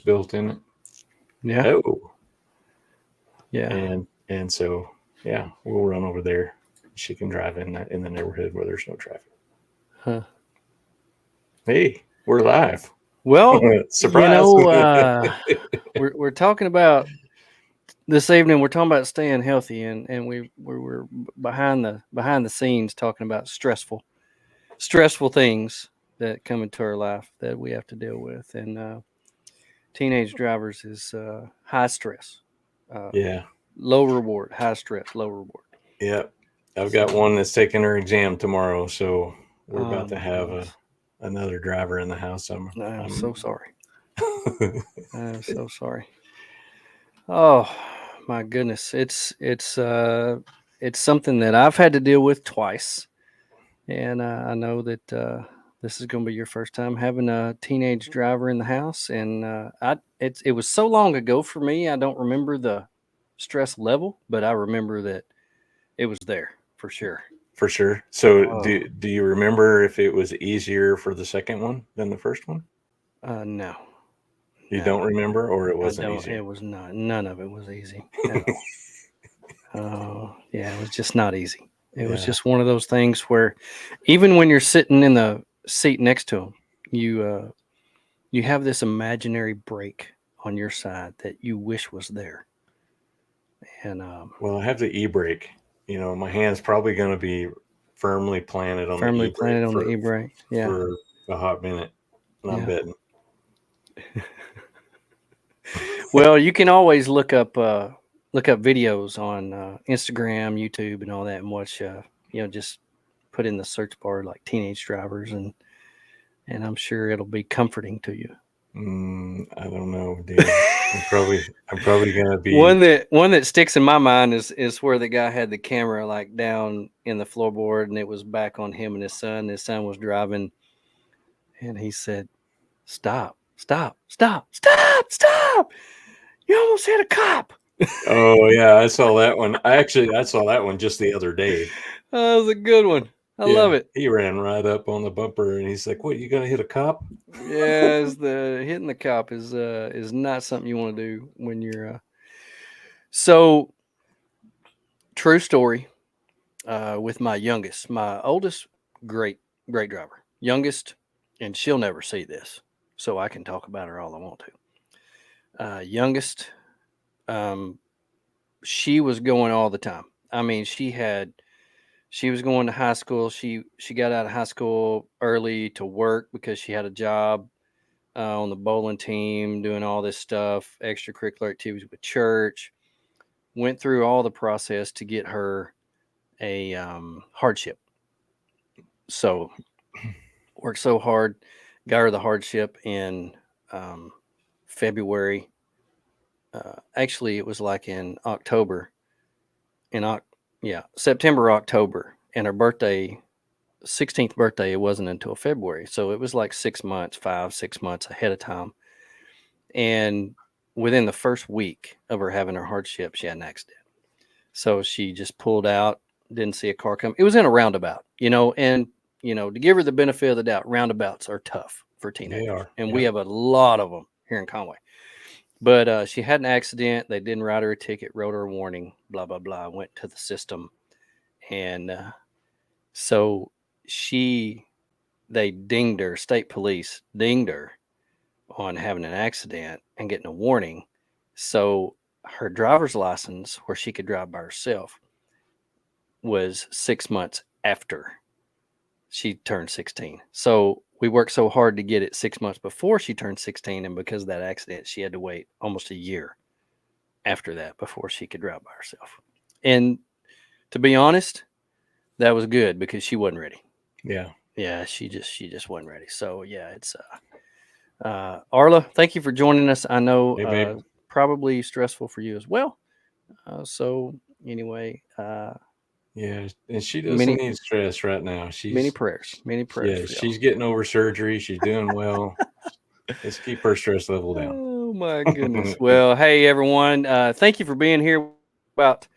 built in it. Yeah. Oh, Yeah. and so yeah, we'll run over there. She can drive in the neighborhood where there's no traffic. Huh. Hey, we're live. Well, Surprise. we're talking about this evening. We're talking about staying healthy, and we were behind the scenes talking about stressful things that come into our life that we have to deal with, and teenage drivers is high stress, uh, Yeah. low reward, high stress, low reward. Yeah. I've got So, one that's taking her exam tomorrow, so we're oh about to my have goodness, another driver in the house. I'm I'm so sorry. I'm so sorry. Oh my goodness, it's something that I've had to deal with twice, and I know that this is going to be your first time having a teenage driver in the house, and it was so long ago for me. I don't remember the stress level, but I remember that it was there for sure. for sure. So Oh do you remember if it was easier for the second one than the first one? no, You no, don't remember, or it I wasn't don't. easier? It was not. None of it was easy at all. Oh, yeah, it was just not easy. It was Yeah. just one of those things where even when you're sitting in the seat next to him, you have this imaginary brake on your side that you wish was there. And Well, I have the e-brake. You know, my hand's probably going to be firmly planted on the firmly e-brake planted on the e-brake. Yeah. for a hot minute. And I'm Yeah. betting. Well, you can always look up videos on Instagram, YouTube, and all that, and watch. Just put in the search bar like teenage drivers, and I'm sure it'll be comforting to you. I don't know, dude. I'm probably gonna be. One that sticks in my mind is where the guy had the camera like down in the floorboard and it was back on him and his son. His son was driving and he said, "Stop, stop, stop, stop, stop! You almost hit a cop." Oh yeah, I saw that one. I saw that one just the other day. That was a good one. I love Yeah, it. he ran right up on the bumper, and he's like, "What? You gonna hit a cop?" Yes, the hitting the cop is not something you want to do when you're so true story. With my youngest. My oldest, great driver. Youngest, and she'll never see this, so I can talk about her all I want to. Youngest, um, she was going all the time. I mean, she was going to high school. She got out of high school early to work because she had a job on the bowling team, doing all this stuff, extracurricular activities with church. Went through all the process to get her a hardship. So worked so hard, got her the hardship in um, February. Actually, it was like in October, in September, October, and her birthday, 16th birthday, it wasn't until February. So it was like 6 months, 6 months ahead of time. And within the first week of her having her hardship, she had an accident. So she just pulled out, didn't see a car come. It was in a roundabout, and to give her the benefit of the doubt, roundabouts are tough for They teenagers, are. and we Yep. have a lot of them here in Conway. But she had an accident. They didn't write her a ticket, wrote her a warning, blah blah blah. Went to the system, and so she, they dinged her. State police dinged her on having an accident and getting a warning. So her driver's license, where she could drive by herself, was 6 months after she turned 16. So we worked so hard to get it 6 months before she turned 16. And because of that accident, she had to wait almost a year after that before she could drive by herself. And to be honest, that was good because she wasn't ready. Yeah. Yeah, she just wasn't ready. So yeah, it's Arla, thank you for joining us. I know Hey, babe. probably stressful for you as well. So anyway, Yeah, and she doesn't many need stress right now. many prayers Yeah, for y'all. she's getting over surgery. She's doing well. Let's keep her stress level down. Oh my goodness. Well, hey everyone, thank you for being here. About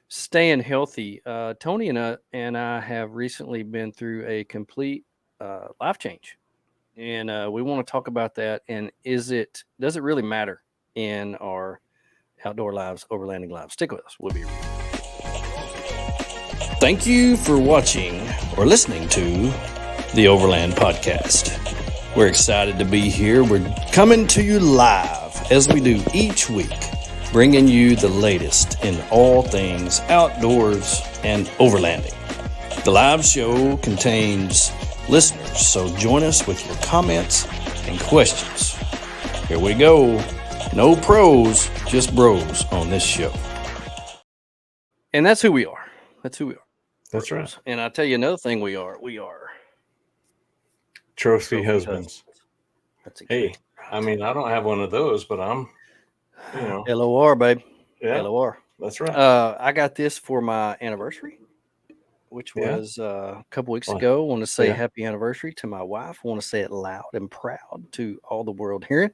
staying healthy. Tony and I have recently been through a complete life change. and we want to talk about that. And does it really matter in our outdoor lives, overlanding lives? Stick with us. We'll be right back. Thank you for watching or listening to the Overland Podcast. We're excited to be here. We're coming to you live as we do each week, bringing you the latest in all things outdoors and overlanding. The live show contains listeners, so join us with your comments and questions. Here we go. No pros, just bros on this show. And that's who we are. That's who we are. That's right. And I'll tell you another thing we are. We are Trophy husbands. That's exactly Hey, I mean, I don't have one of those, but I'm, LOR, babe. Yeah, LOR. That's right. I got this for my anniversary, which was a couple weeks ago. I want to say happy anniversary to my wife. I want to say it loud and proud to all the world hearing.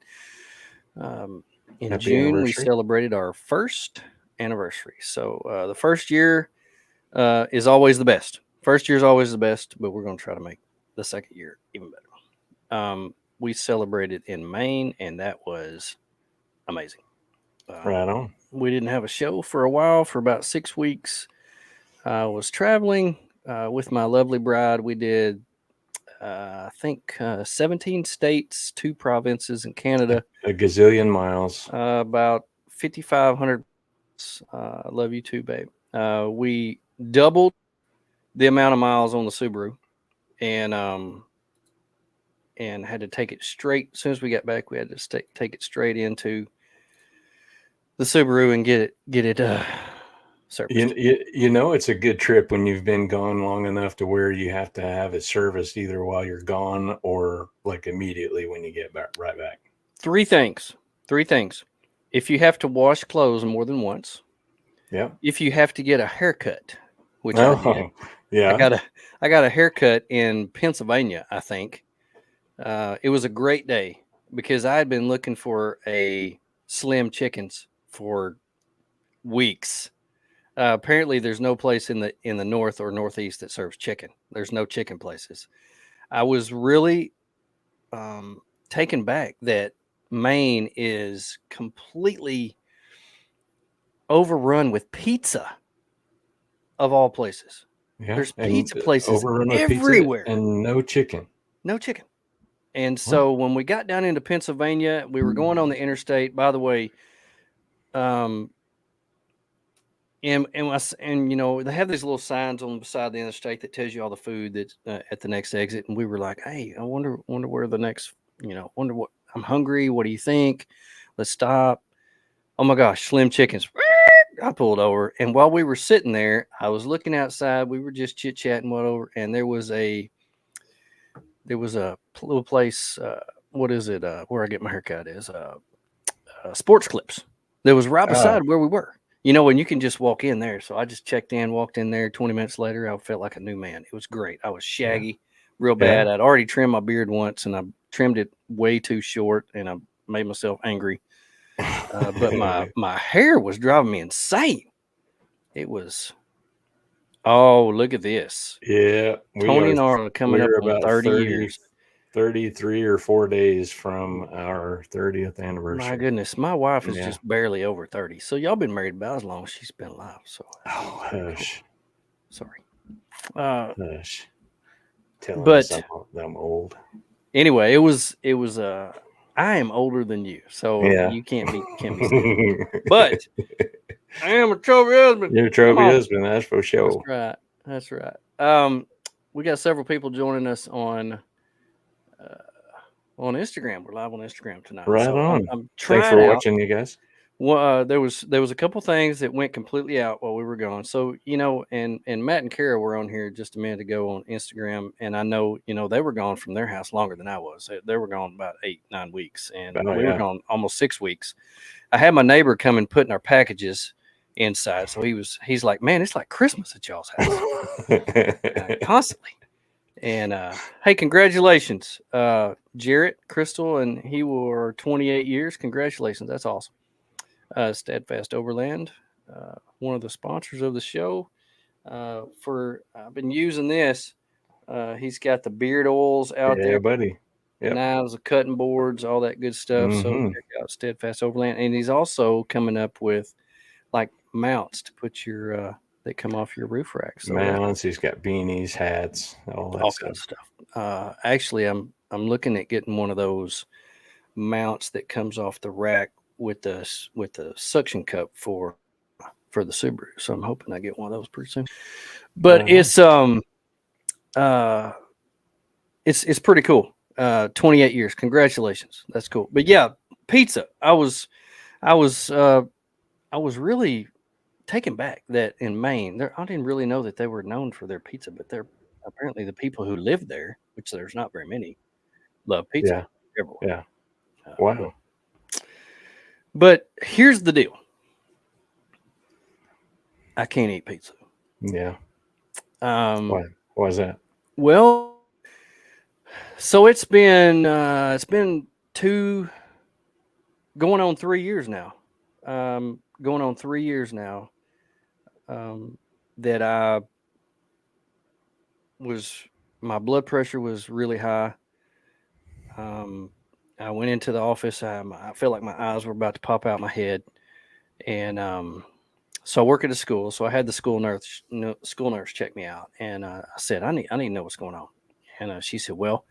In Happy June, we celebrated our first anniversary. So the first year is always the best. First year is always the best, but we're going to try to make the second year even better. We celebrated in Maine, and that was amazing. Right on. We didn't have a show for a while, for about 6 weeks. I was traveling with my lovely bride. We did, I think, 17 states, 2 provinces in Canada. A gazillion miles. About 5,500. I love you too, babe. We doubled the amount of miles on the Subaru, and had to take it straight. As soon as we got back, we had to take it straight into the Subaru and get it serviced. You know, it's a good trip when you've been gone long enough to where you have to have it serviced either while you're gone or like immediately when you get right back. Three things. If you have to wash clothes more than once. Yeah. If you have to get a haircut, which I did. Yeah. I got a haircut in Pennsylvania, I think. It was a great day because I had been looking for a Slim Chickens for weeks. Apparently, there's no place in the north or northeast that serves chicken. There's no chicken places. I was really taken back that Maine is completely overrun with pizza, of all places. Yeah. There's pizza places everywhere, and no chicken. No chicken. And so when we got down into Pennsylvania, we were going on the interstate. By the way, and you know, they have these little signs on the side of the interstate that tells you all the food that's at the next exit. And we were like, hey, I wonder where the next, wonder what, I'm hungry. What do you think? Let's stop. Oh my gosh, Slim Chickens. I pulled over, and while we were sitting there, I was looking outside. We were just chit chatting, whatever, and there was a little place. What is it? Where I get my haircut is Sports Clips. That was right beside where we were. And you can just walk in there. So I just checked in, walked in there. 20 minutes later, I felt like a new man. It was great. I was shaggy, real bad. I'd already trimmed my beard once, and I trimmed it way too short, and I made myself angry. But my hair was driving me insane. It was. Oh, look at this. Yeah. Tony and Arnold coming up on about 30 years. 33 or 4 days from our 30th anniversary. My goodness. My wife is just barely over 30. So y'all been married about as long as she's been alive. So hush. Cool. Sorry. Hush. Telling us I'm old. Anyway, it was I am older than you, so you can't be but I am a trophy husband. You're a trophy husband, that's for sure. That's right. We got several people joining us on Instagram. We're live on Instagram tonight. Right on. I'm trying. Thanks for watching, you guys. Well, there was a couple things that went completely out while we were gone. So, and Matt and Kara were on here just a minute ago on Instagram, and I know, they were gone from their house longer than I was. They were gone about 8-9 weeks, and we were gone almost 6 weeks. I had my neighbor come and putting our packages inside. So he's like, man, it's like Christmas at y'all's house constantly. And hey, congratulations, Jarrett, Crystal, and he were 28 years. Congratulations. That's awesome. Steadfast Overland, one of the sponsors of the show. I've been using this. He's got the beard oils out there, buddy. Yep. knives, cutting boards, all that good stuff. So Mm-hmm. check out Steadfast Overland, and he's also coming up with like mounts to put your that come off your roof rack. So that's Mounts. He's got beanies, hats, all that all stuff. kinds of stuff. Actually, I'm looking at getting one of those mounts that comes off the rack with the suction cup for the Subaru. So I'm hoping I get one of those pretty soon. But Right on. uh it's pretty cool. 28 years. Congratulations. That's cool. But yeah, pizza. I was uh I was really taken back that in Maine, I didn't really know that they were known for their pizza, but they're apparently the people who live there, which there's not very many, love pizza Yeah. everywhere. Yeah. Uh, but, Wow. but here's the deal: I can't eat pizza. Yeah. Um, Why? Why is that? well, so it's been two going on 3 years now. Going on 3 years now. That was my blood pressure was really high. Um, I went into the office. I felt like my eyes were about to pop out my head, and so I work at a school. So I had the school nurse check me out, and I said, I need to know what's going on. And she said, well,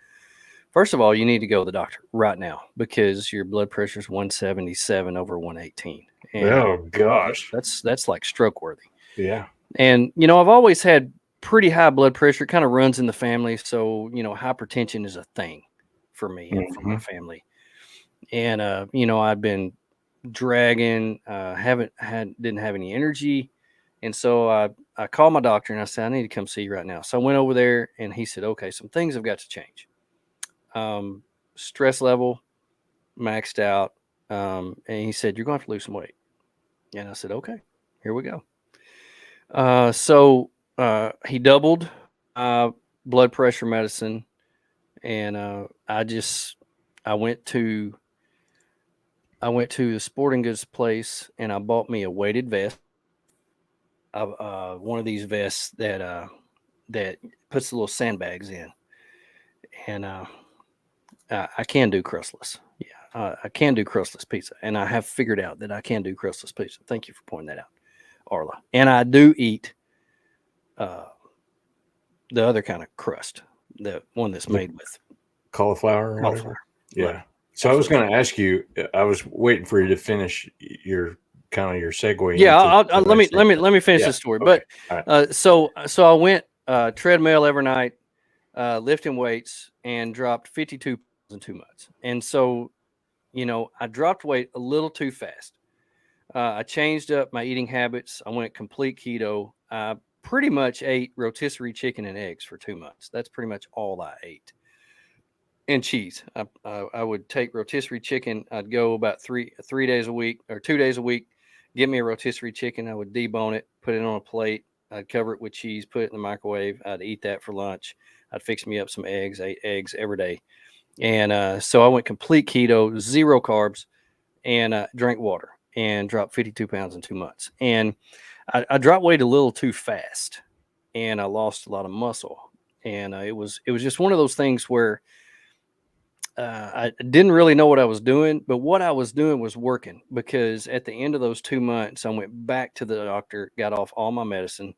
first of all, you need to go to the doctor right now because your blood pressure is 177 over 118, and Oh gosh. that's like stroke worthy. Yeah. And I've always had pretty high blood pressure. It kind of runs in the family, so hypertension is a thing for me and for my Mm-hmm. family. And I've been dragging, didn't have any energy, and so I called my doctor and I said I need to come see you right now. So I went over there and he said, okay, some things have got to change. Um, Stress level maxed out, and he said you're going to have to lose some weight. And I said, okay, here we go. So he doubled blood pressure medicine, and I went to the sporting goods place and I bought me a weighted vest. One of these vests that puts the little sandbags in, and I can do crustless. Yeah, I can do crustless pizza, and I have figured out that I can do crustless pizza. Thank you for pointing that out, Arla. And I do eat uh, the other kind of crust, the one that's The made with cauliflower or cauliflower. whatever. Love Yeah. it. So I was Absolutely. going to ask you. I was waiting for you to finish your kind of your segue Yeah, into the let me next thing. let me finish Yeah. this story. Okay. But All right. so I went treadmill every night, lifting weights, and dropped 52 pounds in 2 months. And so I dropped weight a little too fast. I changed up my eating habits. I went complete keto. I pretty much ate rotisserie chicken and eggs for 2 months. That's pretty much all I ate. And cheese. I would take rotisserie chicken. I'd go about three days a week or 2 days a week. Get me a rotisserie chicken. I would debone it, put it on a plate. I'd cover it with cheese, put it in the microwave. I'd eat that for lunch. I'd fix me up some eggs. Ate eggs every day, and so I went complete keto, zero carbs, and drank water, and dropped 52 pounds in 2 months. And I dropped weight a little too fast, and I lost a lot of muscle. And it was just one of those things where I didn't really know what I was doing, but what I was doing was working because at the end of those 2 months, I went back to the doctor, got off all my medicine,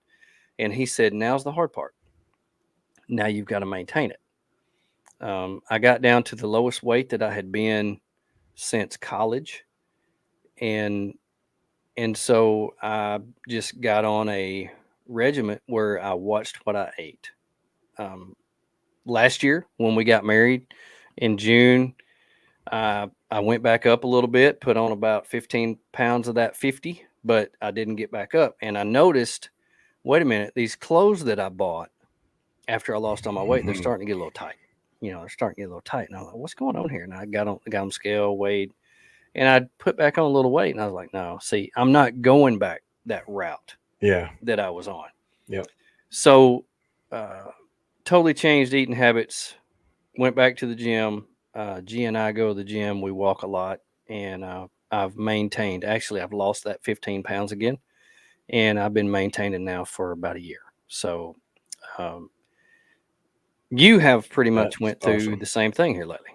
and he said, now's the hard part. Now you've got to maintain it. I got down to the lowest weight that I had been since college. And so I just got on a regiment where I watched what I ate. Um, Last year, when we got married in June, I went back up a little bit, put on about 15 pounds of that 50, but I didn't get back up. And I noticed, wait a minute, these clothes that I bought after I lost all my weight, they're Mhm. starting to get a little tight. They're starting to get a little tight. And I'm like, what's going on here? And I got on scale, weighed, and I put back on a little weight. And I was like, no, see, I'm not going back that route Yeah. that I was on. Yep. So, uh, totally changed eating habits, went back to the gym. G and I go to the gym. We walk a lot, and I've maintained. Actually, I've lost that 15 pounds again, and I've been maintaining now for about a year. So, um, you have pretty much That's went through awesome. the same thing here lately.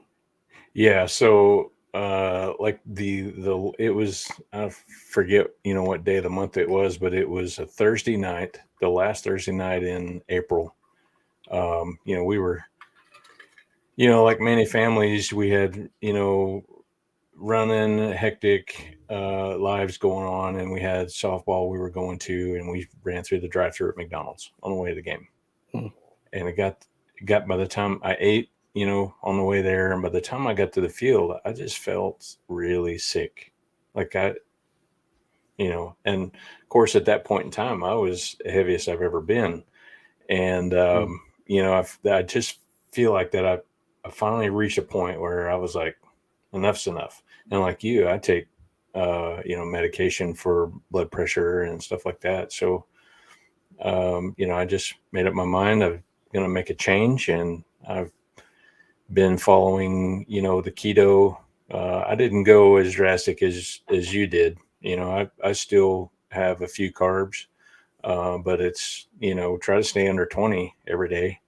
Yeah, so like the it was, I forget, what day of the month it was, but it was a Thursday night, the last Thursday night in April. We were, like many families, we had, running hectic lives going on, and we had softball we were going to, and we ran through the drive-through at McDonald's on the way to the game. Mm. And it got by the time I ate, on the way there, and by the time I got to the field, I just felt really sick. Like and of course at that point in time, I was the heaviest I've ever been. And Mm. I just feel like that I finally reached a point where I was like, enough's enough. And like you, I take medication for blood pressure and stuff like that. So I just made up my mind I'm going to make a change, and I've been following, the keto. I didn't go as drastic as you did. I still have a few carbs, but it's, try to stay under 20 every day.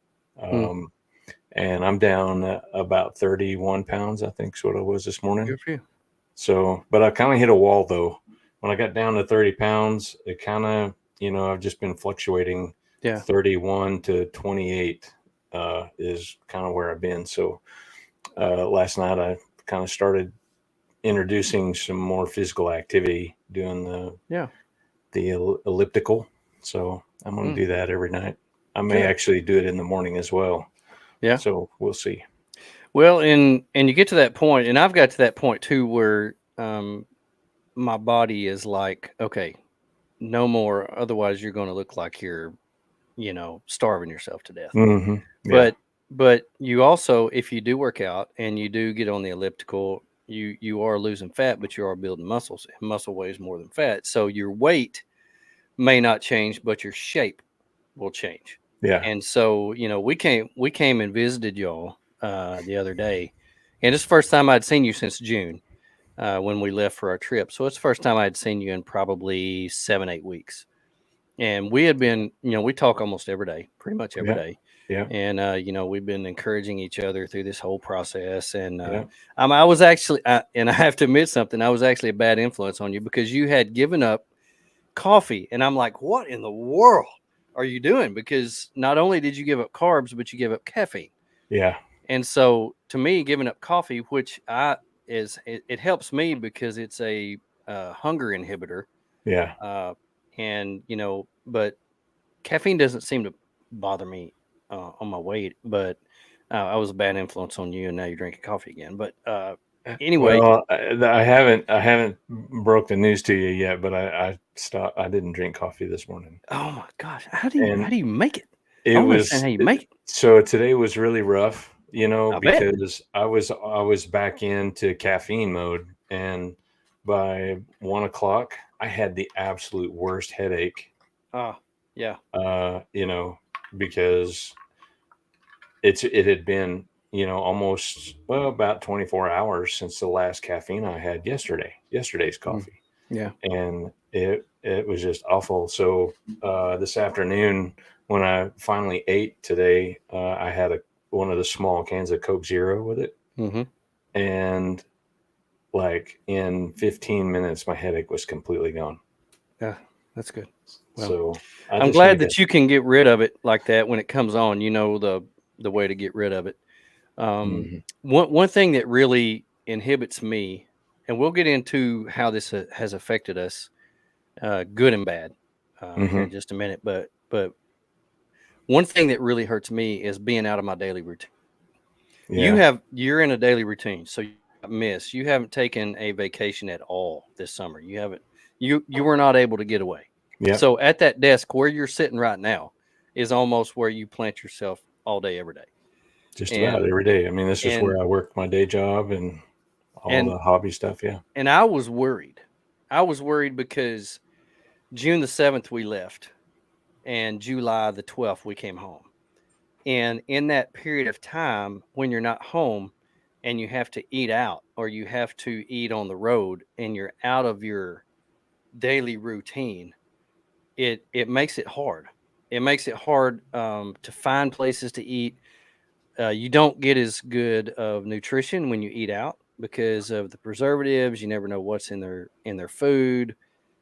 Mm. Um, and I'm down about 31 pounds, I think is what I was this morning. Good for you. So, but I kind of hit a wall though. When I got down to 30 pounds, it kind of, I've just been fluctuating. Yeah. 31 to 28 is kind of where I've been. So last night I kind of started introducing some more physical activity, doing Yeah. the elliptical. So I'm going to Mm. do that every night. I may Good. actually do it in the morning as well. Yeah. So we'll see. Well, and you get to that point, and I've got to that point too, where my body is like, okay, no more. Otherwise, you're going to look like you're, starving yourself to death. Yeah. But you also, if you do work out and you do get on the elliptical, you are losing fat, but you are building muscles. And muscle weighs more than fat, so your weight may not change, but your shape will change. Yeah. And so, we came and visited y'all the other day, and it's the first time I'd seen you since June when we left for our trip. So it's the first time I'd seen you in probably 7, 8 weeks. And we had been, we talk almost every day, pretty much every Yeah. day. Yeah. And we've been encouraging each other through this whole process. And Yeah. I was actually, and I have to admit something, I was actually a bad influence on you because you had given up coffee, and I'm like, what in the world are you doing? Because not only did you give up carbs, but you give up caffeine. Yeah. And so to me, giving up coffee, which it helps me because it's a hunger inhibitor, Yeah. uh, and but caffeine doesn't seem to bother me on my weight. But I was a bad influence on you, and now you're drinking coffee again. But anyway, Well, I haven't broke the news to you yet, but I stopped. I didn't drink coffee this morning, oh my gosh, how do you and make it? I it don't understand was how you make it. so today was really rough, I bet. because I was back into caffeine mode, and by 1 o'clock I had the absolute worst headache. Yeah. You know, because it had been, almost, well, about 24 hours since the last caffeine I had yesterday's Mm. coffee. Yeah. And it was just awful. So this afternoon, when I finally ate today, I had one of the small cans of Coke Zero with it, Hmm. and like in 15 minutes my headache was completely gone. Yeah. That's good. Well, So I I'm just glad need to. that you can get rid of it like that when it comes on. You know the way to get rid of it. Mhm. One thing that really inhibits me, and we'll get into how this has affected us, good and bad, here in Mhm. just a minute. But one thing that really hurts me is being out of my daily routine. Yeah. You're in a daily routine, so you haven't taken a vacation at all this summer. You haven't you were not able to get away. Yep. So at that desk where you're sitting right now is almost where you plant yourself all day every day. Just about And every day. I mean, this is and where I work my day job and all and the hobby stuff. Yeah. and I was worried. I was worried because June the 7th we left and July the 12th we came home. And in that period of time, when you're not home and you have to eat out or you have to eat on the road and you're out of your daily routine, it makes it hard. It makes it hard to find places to eat. You don't get as good of nutrition when you eat out because of the preservatives. You never know what's in their food,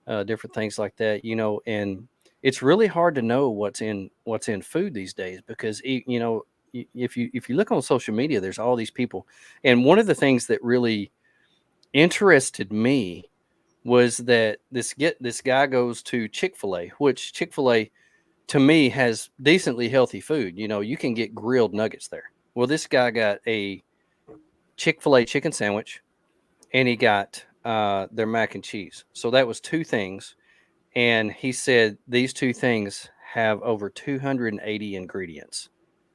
different things like that. And it's really hard to know what's in food these days because if you look on social media, there's all these people, and one of the things that really interested me was that this guy goes to Chick-fil-A, which Chick-fil-A to me has decently healthy food. You can get grilled nuggets there. Well, this guy got a Chick-fil-A chicken sandwich and he got their mac and cheese. So that was two things. And he said these two things have over 280 ingredients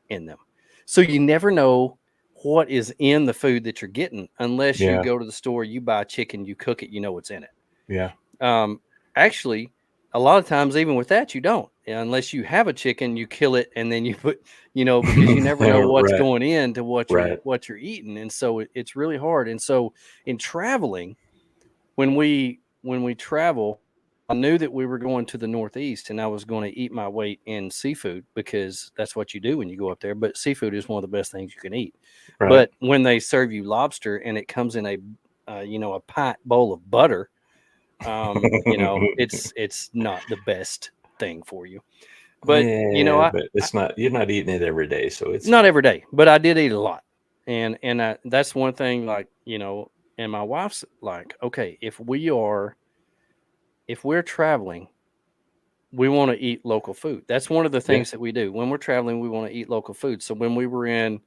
in them. So you never know what is in the food that you're getting unless you Yeah. go to the store, you buy chicken, you cook it, you know what's in it. Yeah. Actually, a lot of times, even with that, you don't, unless you have a chicken, you kill it and then you put, because you never know what's Right. going into Right. what you're eating, and so it's really hard. And so, in traveling, when we travel, I knew that we were going to the Northeast, and I was going to eat my weight in seafood because that's what you do when you go up there. But seafood is one of the best things you can eat. Right. But when they serve you lobster and it comes in a pint bowl of butter, it's not the best thing for you. But Yeah, but I it's not. You're not eating it every day, so it's not fine. every day, but I did eat a lot, and that's one thing. Like and my wife's like, okay, if we're traveling, we want to eat local food. That's one of the Yeah. things that we do when we're traveling. We want to eat local food. So when we were in,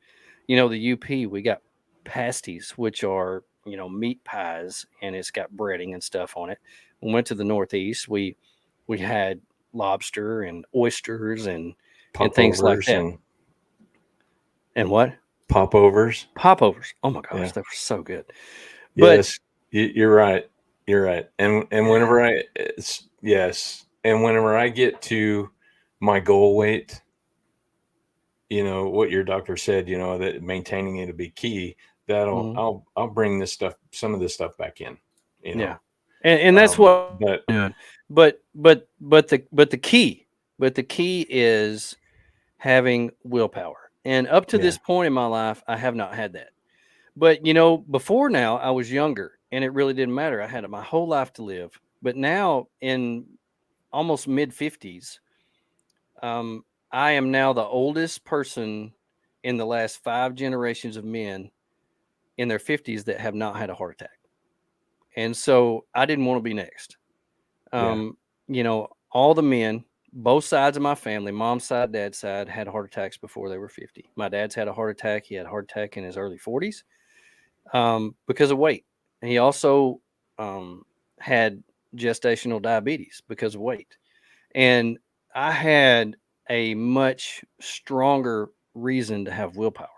the UP, we got pasties, which are meat pies, and it's got breading and stuff on it. We went to the Northeast. We had lobster and oysters and things like Popovers that. and And what? popovers. Popovers. Oh my gosh, Yeah. they were so good. But Yes. You're right. You're right. And whenever yes, and whenever I get to my goal weight, what your doctor said, that maintaining it to be key. That'll mhm, I'll bring some of this stuff back in. You yeah, know. and that's what But I'm doing. But the key is having willpower. And up to yeah, this point in my life, I have not had that. But before now, I was younger and it really didn't matter. I had my whole life to live. But now in almost mid 50s, um, I am now the oldest person in the last 5 generations of men in their 50s that have not had a heart attack. And so I didn't want to be next. yeah, Um, all the men, both sides of my family, mom's side, dad's side, had heart attacks before they were 50. My dad's had a heart attack. He had a heart attack in his early 40s because of weight. And he also had gestational diabetes because of weight. And I had a much stronger reason to have willpower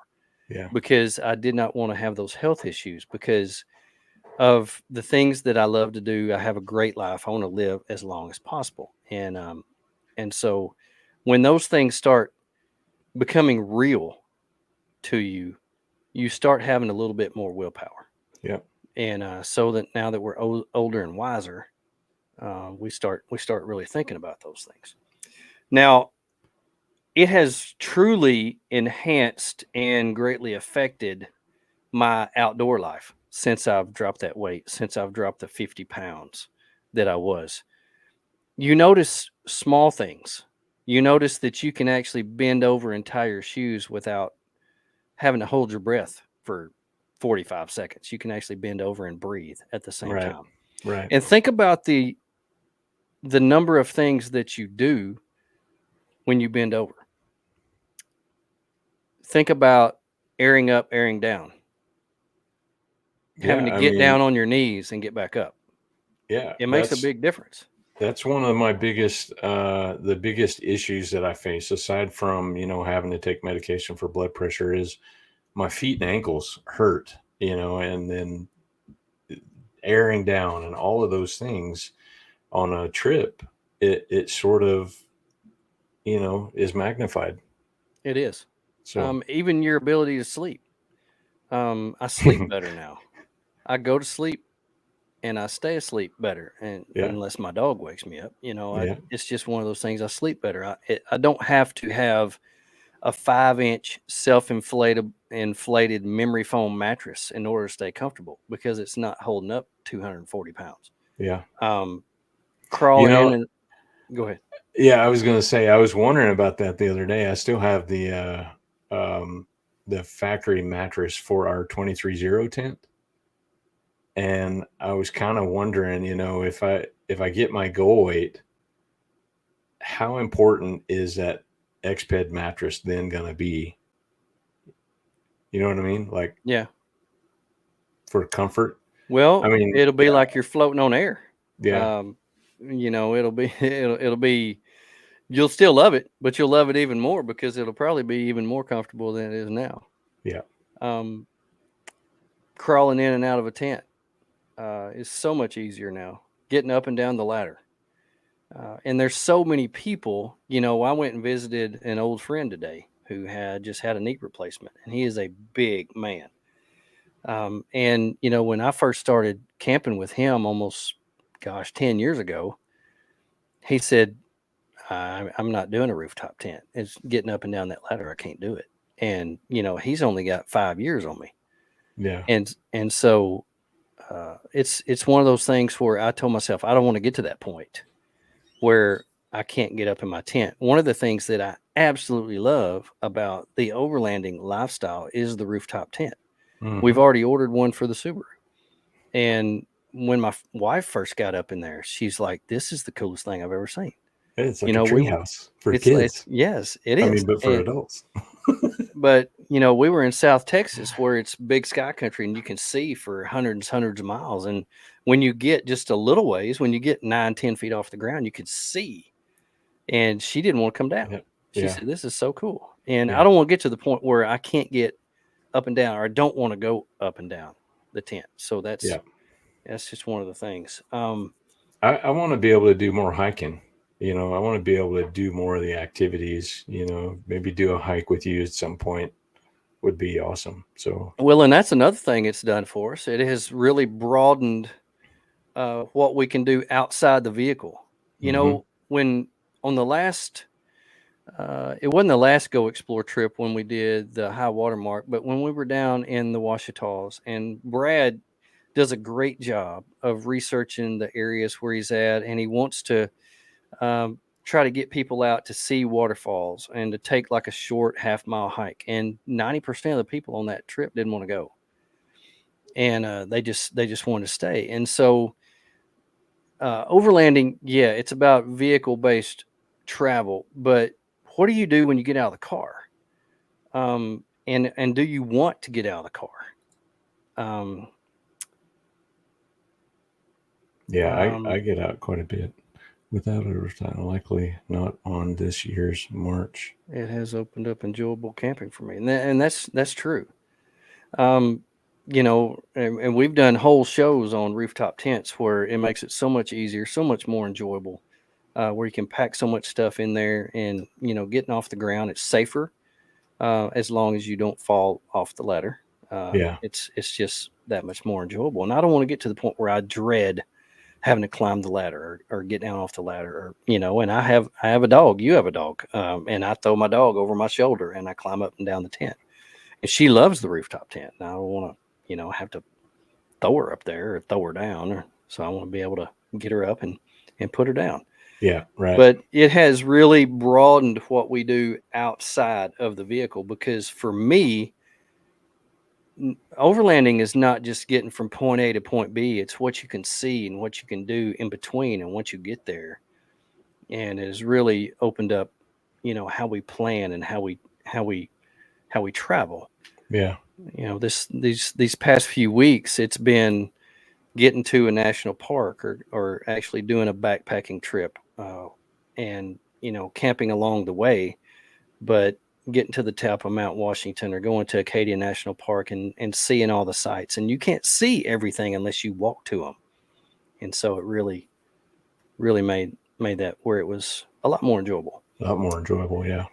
yeah, because I did not want to have those health issues because of the things that I love to do. I have a great life. I want to live as long as possible. And so when those things start becoming real to you, you start having a little bit more willpower. yeah, And so that now that we're older and wiser, we start really thinking about those things. Now, it has truly enhanced and greatly affected my outdoor life since I've dropped that weight, since I've dropped the 50 pounds that I was. You notice small things. You notice that you can actually bend over and tie your shoes without having to hold your breath for 45 seconds. You can actually bend over and breathe at the same right, time. right, And think about the number of things that you do when you bend over. Think about airing up, airing down, having yeah. to I get mean, down on your knees and get back up. yeah, It makes a big difference. that's one of my the biggest issues that I face, aside from having to take medication for blood pressure, is my feet and ankles hurt. And then airing down and all of those things on a trip, it sort of is magnified. It is. So Even your ability to sleep. I sleep better now. I go to sleep and I stay asleep better, and yeah, unless my dog wakes me up, yeah, it's just one of those things. I sleep better. I don't have to have a 5-inch inflated memory foam mattress in order to stay comfortable because it's not holding up 240 pounds. Yeah. Crawl You in know, and go ahead. yeah, I was gonna say I was wondering about that the other day. I still have the factory mattress for our 23-0 tent. And I was kind of wondering, if I get my goal weight, how important is that Xped mattress then gonna be? You know what I mean? Like Yeah. for comfort. I Well, mean, it'll be yeah, like you're floating on air. yeah, Um, it'll be it'll be you'll still love it, but you'll love it even more because it'll probably be even more comfortable than it is now. yeah. Um, Crawling in and out of a tent is so much easier now. Getting up and down the ladder. And there's so many people. I went and visited an old friend today who had just had a knee replacement, and he is a big man. And when I first started camping with him, almost, 10 years ago, he said, I'm not doing a rooftop tent. It's getting up and down that ladder. I can't do it. And he's only got 5 years on me, Yeah. and so it's one of those things where I told myself I don't want to get to that point where I can't get up in my tent. One of the things that I absolutely love about the overlanding lifestyle is the rooftop tent. We've Hmm. already ordered one for the Subaru. And when my wife first got up in there, she's like, "This is the coolest thing I've ever seen." It's You like a know, we treehouse for it's kids. yes, it I is. mean, but for And adults. but we were in South Texas where it's big sky country and you can see for hundreds of miles. And when you get just a little ways, when you get 9-10 feet off the ground, you could see. And she didn't want to come down. Yeah. She Yeah. said, "This is so cool." And I Yeah. don't want to get to the point where I can't get up and down, or I don't want to go up and down the tent. So Yeah. that's just one of the things. I want to be able to do more hiking. I want to be able to do more of the activities, maybe do a hike with you at some point would be awesome. So, Well, and that's another thing it's done for us. It has really broadened what we can do outside the vehicle. hmm When on the last, it wasn't the last Go Explore trip when we did the high water mark, but when we were down in the Ouachitas, and Brad does a great job of researching the areas where he's at, and he wants to try to get people out to see waterfalls and to take like a short half-mile hike. And 90% of the people on that trip didn't want to go, and they just wanted to stay. And so overlanding, yeah, it's about vehicle-based travel, but what do you do when you get out of the car? And do you want to get out of the car? Um, yeah, I um, get out quite a bit without overtime. Likely not on this year's March. it has opened up enjoyable camping for me, and that's true. Um, and we've done whole shows on rooftop tents where it makes it so much easier, so much more enjoyable, where you can pack so much stuff in there, and getting off the ground, it's safer as long as you don't fall off the ladder. Yeah. It's just that much more enjoyable, and I don't want to get to the point where I dread having to climb the ladder or get down off the ladder, or and I have a dog, you have a dog, and I throw my dog over my shoulder and I climb up and down the tent, and she loves the rooftop tent, and I don't want to have to throw her up there or throw her down, so I want to be able to get her up and put her down. Yeah. Right. But it has really broadened what we do outside of the vehicle, because for me, overlanding is not just getting from point A to point B. It's what you can see and what you can do in between. And once you get there, and it has really opened up, how we plan and how we travel. Yeah. These past few weeks, it's been getting to a national park, or actually doing a backpacking trip, and camping along the way, but getting to the top of Mount Washington or going to Acadia National Park, and seeing all the sights. And you can't see everything unless you walk to them. And so it really made that where it was a lot more enjoyable. A lot more enjoyable. Yeah.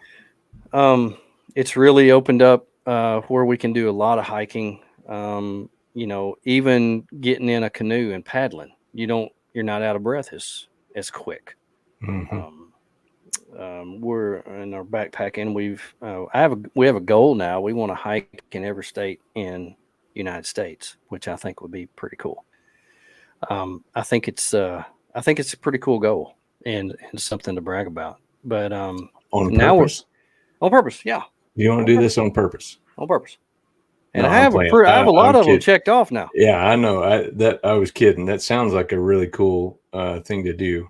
Um, it's really opened up where we can do a lot of hiking. Even getting in a canoe and paddling, you're not out of breath as quick. Hmm. Um, We're in our backpacking. We have a goal now. We want to hike in every state in United States, which I think would be pretty cool. I think it's a pretty cool goal and something to brag about. But On now we're purpose? on purpose. Yeah, You don't on do purpose. this on purpose? On purpose. And No, I'm playing. I have a lot I'm of them kidding. checked off now. Yeah, I know. I was kidding. That sounds like a really cool thing to do.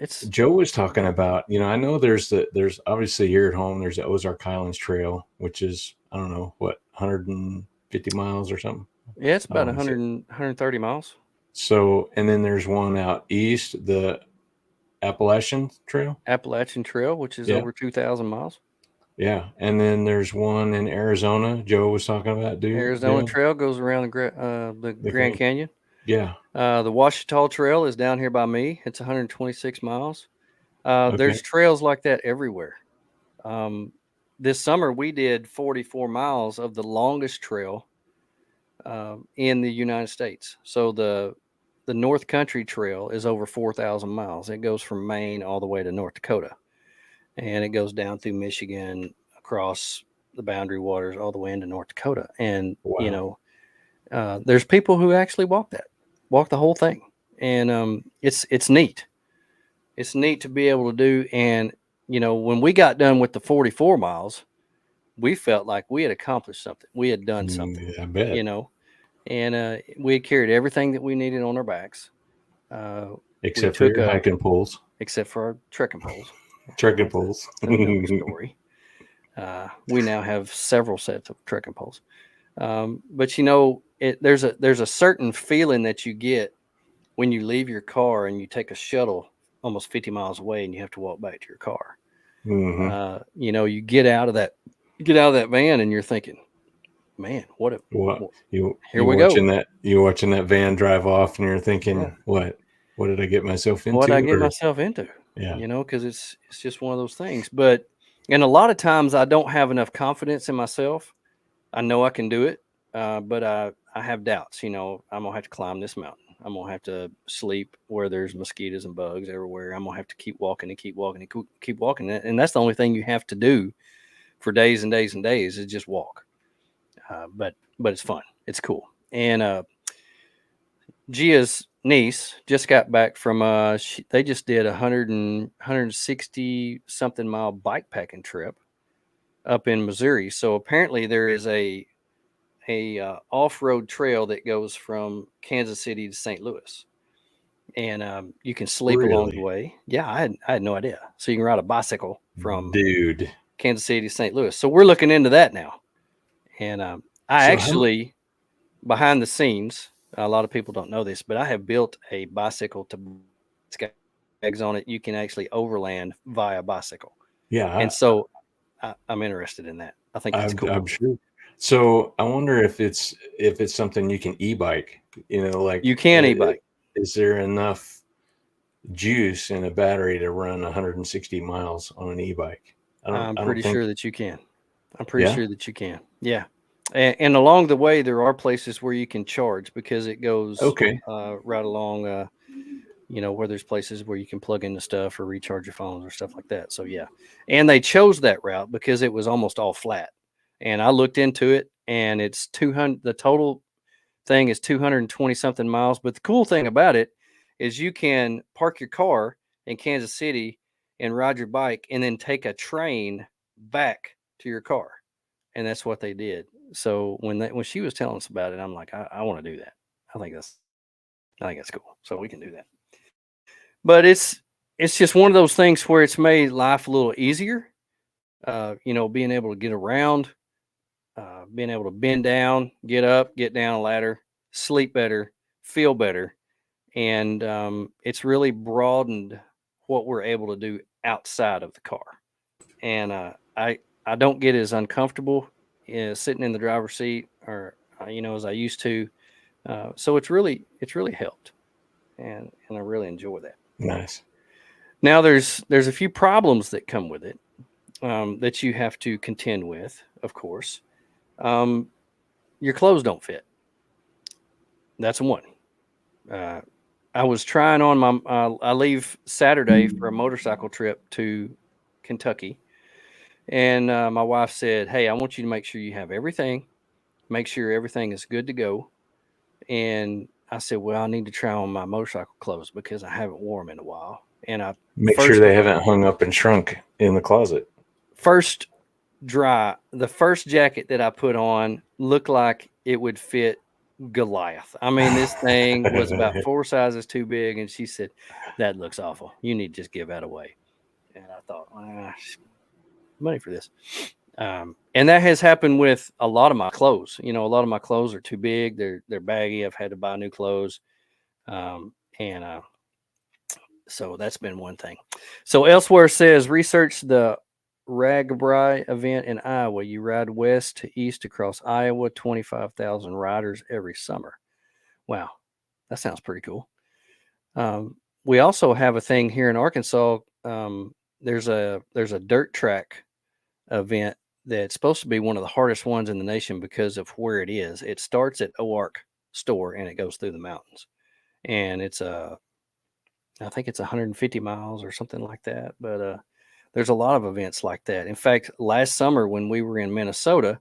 It's Joe was talking about, I know there's obviously here at home, there's the Ozark Highlands Trail, which is, I don't know, what, 150 miles or something. yeah, it's I don't about want to say. 130 miles. So, and then there's one out east, the Appalachian Trail. Appalachian Trail, which is Yeah. over 2,000 miles. Yeah. And then there's one in Arizona, Joe was talking about Arizona doing Trail goes around the the Grand Canyon. Yeah. The Ouachita Trail is down here by me. It's 126 miles. Okay. There's trails like that everywhere. This summer we did 44 miles of the longest trail in the United States. So the North Country Trail is over 4,000 miles. It goes from Maine all the way to North Dakota, and it goes down through Michigan, across the boundary waters, all the way into North Dakota. And Wow. there's people who actually walk the whole thing, and it's neat. It's neat to be able to do. And when we got done with the 44 miles, we felt like we had accomplished something. We had done something. I You bet. know, and we had carried everything that we needed on our backs. We Except for took your hiking poles, except for our trekking poles. trekking That's poles. another story. We now have several sets of trekking poles. But there's a certain feeling that you get when you leave your car and you take a shuttle almost 50 miles away and you have to walk back to your car. Hmm. You get out of that van and you're thinking, man, What what you here we go. you watching that van drive off, and you're Yeah. thinking, what did I get myself What I into? get Or myself into, yeah, because it's just one of those things. And a lot of times I don't have enough confidence in myself. I know I can do it, but I have doubts. I'm gonna have to climb this mountain. I'm gonna have to sleep where there's mosquitoes and bugs everywhere. I'm gonna have to keep walking and keep walking and keep walking, and that's the only thing you have to do for days and days and days is just walk. But it's fun. It's cool. And Gia's niece just got back from they just did 160 something mile bike packing trip up in Missouri. So apparently there is a off-road trail that goes from Kansas City to St. Louis, and you can sleep along the really, way. Yeah, I had no idea. So you can ride a bicycle from dude. Kansas City to St. Louis. So we're looking into that now. And I So how? actually, behind the scenes, a lot of people don't know this, but I have built a bicycle to eggs on it. You can actually overland via bicycle, and Yeah, so I'm interested in that. I think that's cool. I'm sure. So I wonder if it's something you can e-bike. You Like, can e-bike. is there enough juice in a battery to run 160 miles on an e-bike? I'm I don't pretty think. sure that you can. I'm pretty Yeah. sure that you can. Yeah. And along the way, there are places where you can charge because it goes Okay. right along, where there's places where you can plug in the stuff or recharge your phones or stuff like that. So, yeah. And they chose that route because it was almost all flat. And I looked into it and it's 200, the total thing is 220 something miles. But the cool thing about it is you can park your car in Kansas City and ride your bike and then take a train back to your car. And that's what they did. So when she was telling us about it, I'm like, I want to do that. I think that's cool. So we can do that. But it's just one of those things where it's made life a little easier. Being able to get around, being able to bend down, get up, get down a ladder, sleep better, feel better, and it's really broadened what we're able to do outside of the car. And I don't get as uncomfortable sitting in the driver's seat or as I used to. So it's really helped, and I really enjoy that. Nice. Now there's a few problems that come with it that you have to contend with, of course. Um, your clothes don't fit. That's one. Uh, I was trying on my. I leave Saturday for a motorcycle trip to Kentucky, and my wife said, "Hey, I want you to make sure you have everything. Make sure everything is good to go." And I said, "Well, I need to try on my motorcycle clothes because I haven't worn them in a while." And I Make sure first they haven't hung up and shrunk in the closet. first the first jacket that I put on looked like it would fit Goliath. I mean, this thing was about 4 sizes too big, and she said, "That looks awful. You need to just give that away." And I thought, money for this. And that has happened with a lot of my clothes. You know, a lot of my clothes are too big. They're baggy. I've had to buy new clothes. And So that's been one thing. So elsewhere says research the Ragbri event in Iowa. You ride west to east across Iowa, 25,000 riders every summer. Wow, that sounds pretty cool. We also have a thing here in Arkansas. There's a dirt track event that's supposed to be one of the hardest ones in the nation because of where it is. It starts at OARC store and it goes through the mountains, and I think it's 150 miles or something like that. But there's a lot of events like that. In fact, last summer when we were in Minnesota,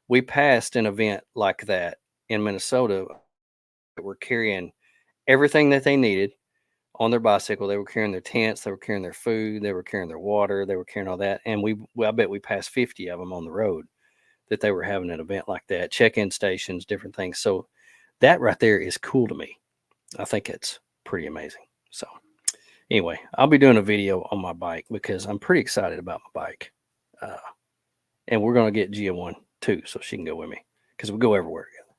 we passed an event like that in Minnesota that were carrying everything that they needed on their bicycle. They were carrying their tents, they were carrying their food, they were carrying their water, they were carrying all that. And I bet we passed 50 of them on the road that they were having an event like that, check-in stations, different things. So that right there is cool to me. I think it's pretty amazing. So anyway, I'll be doing a video on my bike because I'm pretty excited about my bike. Uh, and we're going to get Gia one too, so she can go with me because we go everywhere together.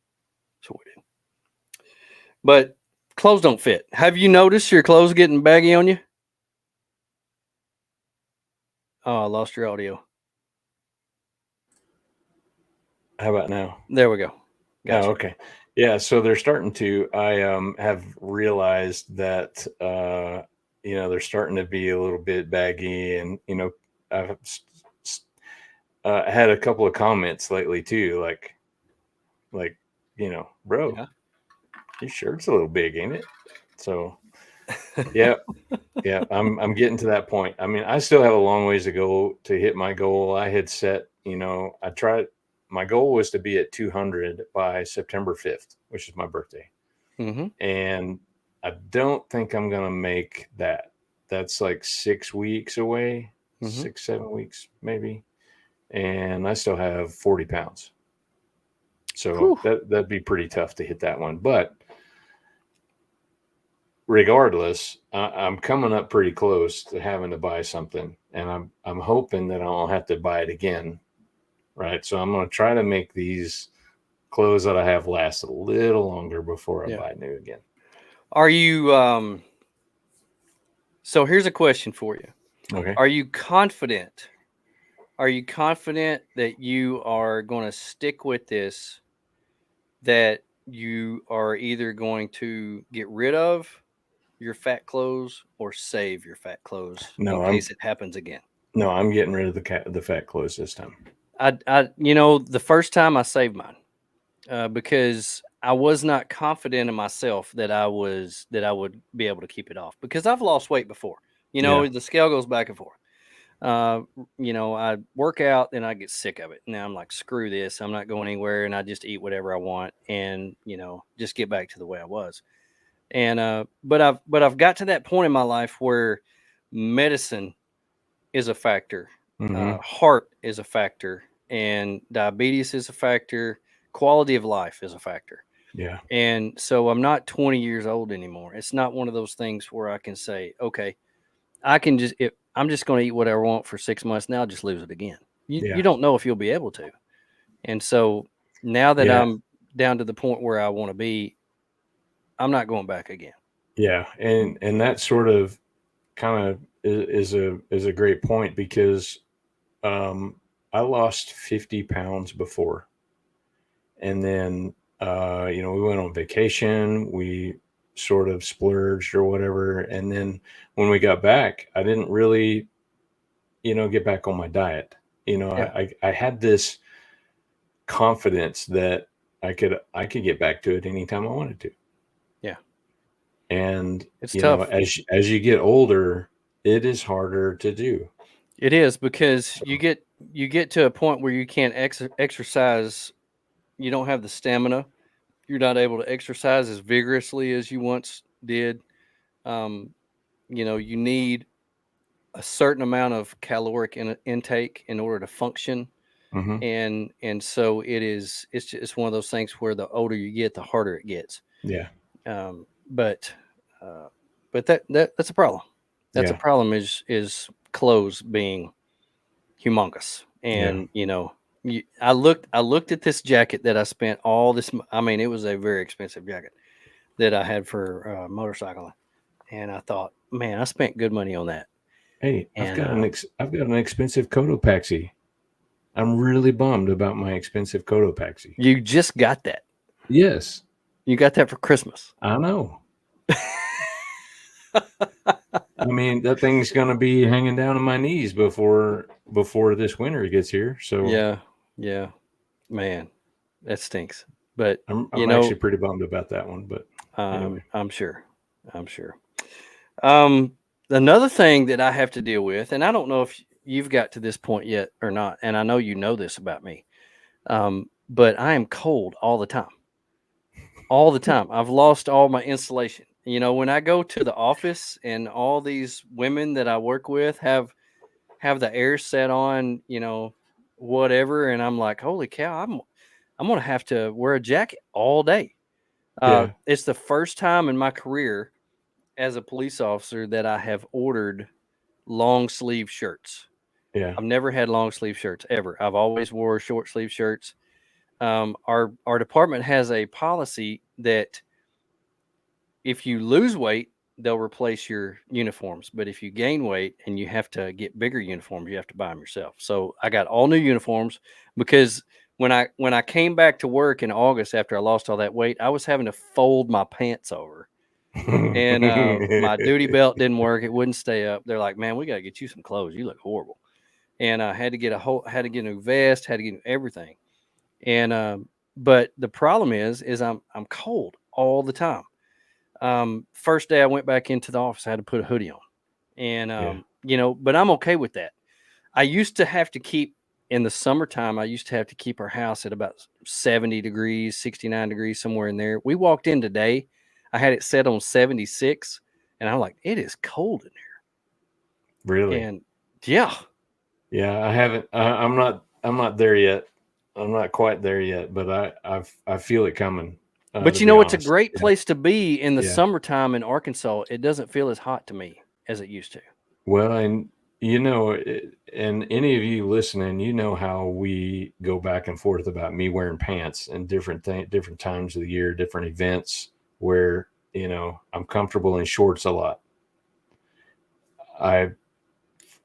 So we do. But clothes don't fit. Have you noticed your clothes getting baggy on you? Oh, I lost your audio. How about now? There we go. Gotcha. Oh, okay. Yeah, so they're starting to. I have realized that they're starting to be a little bit baggy, and I've had a couple of comments lately too, like bro, Yeah. your shirt's a little big, ain't it? So yeah, yeah, I'm getting to that point. I mean, I still have a long ways to go to hit my goal. I had set, I tried. My goal was to be at 200 by September 5th, which is my birthday. Mm-hmm. And I don't think I'm gonna make that. That's like 6 weeks away, Mm-hmm. 6, 7 weeks maybe, and I still have 40 pounds. So Whew. that'd be pretty tough to hit that one. But regardless, I'm coming up pretty close to having to buy something, and I'm hoping that I don't have to buy it again. Right. So I'm gonna try to make these clothes that I have last a little longer before I Yeah. buy new again. Are you so here's a question for you. Okay. Are you confident? Are you confident that you are going to stick with this, that you are either going to get rid of your fat clothes or save your fat clothes in No, I'm case it happens again? no, I'm getting rid of the fat clothes this time. The first time I saved mine because I was not confident in myself that I would be able to keep it off because I've lost weight before. Yeah. The scale goes back and forth. I work out, then I get sick of it. Now I'm like, screw this. I'm not going anywhere, and I just eat whatever I want, and just get back to the way I was. And but I've got to that point in my life where medicine is a factor, Mm-hmm. heart is a factor, and diabetes is a factor. Quality of life is a factor. Yeah. And so I'm not 20 years old anymore. It's not one of those things where I can say, okay, I'm just going to eat whatever I want for 6 months. Now I'll just lose it again. You Yeah. don't know if you'll be able to. And so now that Yeah. I'm down to the point where I want to be, I'm not going back again. Yeah. And that sort of kind of is a great point because um I lost 50 pounds before. And then we went on vacation, we sort of splurged or whatever. And then when we got back, I didn't really, get back on my diet. Yeah. I had this confidence that I could get back to it anytime I wanted to. Yeah. And It's you know, tough. as you get older, it is harder to do. It is because So, you get to a point where you can't exercise. You don't have the stamina. You're not able to exercise as vigorously as you once did. Um, you need a certain amount of caloric intake in order to function, hmm, and so it's one of those things where the older you get, the harder it gets. yeah, Um, but uh, but that's a problem. That's a yeah, problem is clothes being humongous. yeah. And I looked at this jacket that I spent all this. I mean, it was a very expensive jacket that I had for motorcycling, and I thought, man, I spent good money on that. Hey, And I've got an expensive Cotopaxi. I'm really bummed about my expensive Cotopaxi. you just got that. Yes, You got that for Christmas. I know. I mean, that thing's going to be hanging down on my knees before this winter gets here. So Yeah, yeah, man, that stinks. But I'm actually pretty bummed about that one. But anyway, I'm sure. I'm sure. Um, Another thing that I have to deal with, and I don't know if you've got to this point yet or not, and I know you know this about me, but I am cold all the time. All the time. I've lost all my insulation. When I go to the office and all these women that I work with have the air set on, whatever, and I'm like, holy cow, I'm gonna have to wear a jacket all day. yeah, It's the first time in my career as a police officer that I have ordered long sleeve shirts. yeah. I've never had long sleeve shirts ever. I've always wore short sleeve shirts. Our department has a policy that if you lose weight, they'll replace your uniforms. But if you gain weight and you have to get bigger uniforms, you have to buy them yourself. So I got all new uniforms because when I came back to work in August after I lost all that weight, I was having to fold my pants over. And my duty belt didn't work; it wouldn't stay up. They're like, "Man, we got to get you some clothes. You look horrible." And I had to get had to get a new vest, had to get everything. And but the problem is I'm cold all the time. First day I went back into the office, I had to put a hoodie on, and Yeah, but I'm okay with that. I used to have to keep in the summertime. I used to have to keep our house at about 70 degrees, 69 degrees, somewhere in there. We walked in today, I had it set on 76, and I'm like, it is cold in there, really. and yeah, Yeah, I haven't. I'm not there yet. I'm not quite there yet, but I feel it coming. but To be it's a honest. great Yeah, place to be in the yeah. summertime in Arkansas. It doesn't feel as hot to me as it used to. Well, and you know, and any of you listening, you know how we go back and forth about me wearing pants and different times of the year, different events where I'm comfortable in shorts a lot. I